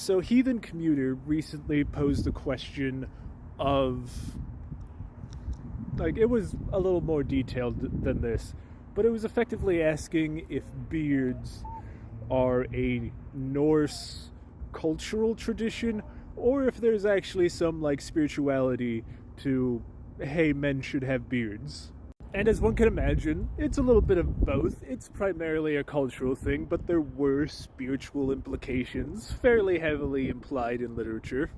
So, Heathen Commuter recently posed a question of, like, it was a little more detailed than this, but it was effectively asking if beards are a Norse cultural tradition or if there's actually some, like, spirituality to, hey, men should have beards. And as one can imagine, it's a little bit of both. It's primarily a cultural thing, but there were spiritual implications fairly heavily implied in literature.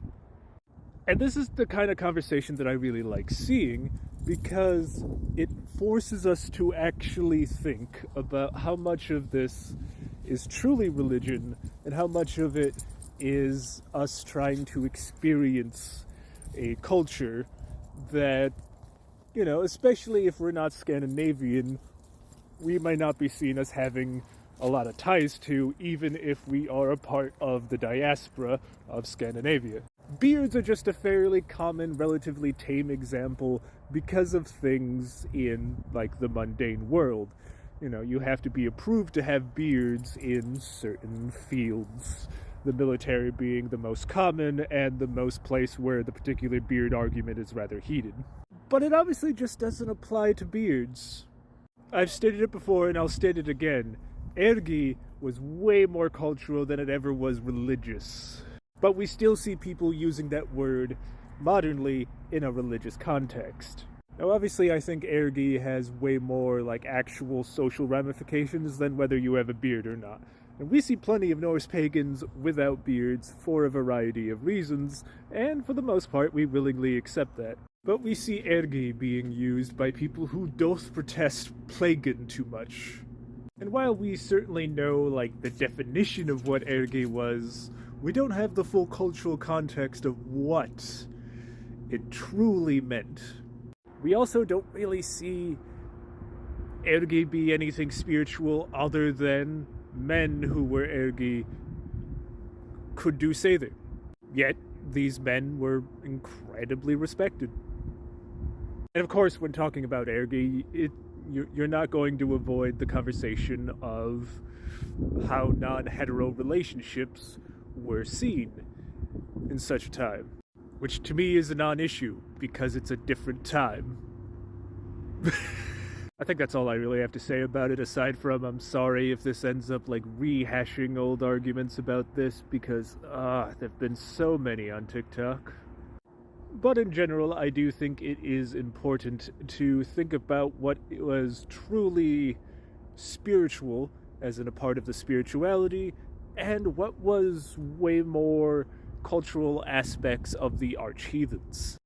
And this is the kind of conversation that I really like seeing because it forces us to actually think about how much of this is truly religion and how much of it is us trying to experience a culture that, especially if we're not Scandinavian, we might not be seen as having a lot of ties to, even if we are a part of the diaspora of Scandinavia. Beards are just a fairly common, relatively tame example because of things in, like, the mundane world. You have to be approved to have beards in certain fields, the military being the most common and the most place where the particular beard argument is rather heated. But it obviously just doesn't apply to beards. I've stated it before and I'll state it again. Ergi was way more cultural than it ever was religious. But we still see people using that word modernly in a religious context. Now, obviously, I think ergi has way more, like, actual social ramifications than whether you have a beard or not. And we see plenty of Norse pagans without beards for a variety of reasons, and for the most part, we willingly accept that. But we see ergi being used by people who don't protest plagen too much. And while we certainly know, like, the definition of what ergi was, we don't have the full cultural context of what it truly meant. We also don't really see ergi be anything spiritual other than men who were ergi could do seidr. Yet, these men were incredibly respected. And of course, when talking about ergi, you're not going to avoid the conversation of how non-hetero relationships were seen in such a time, which to me is a non-issue because it's a different time. I think that's all I really have to say about it, aside from I'm sorry if this ends up like rehashing old arguments about this because there've been so many on TikTok. But in general, I do think it is important to think about what was truly spiritual, as in a part of the spirituality, and what was way more cultural aspects of the arch-heathens.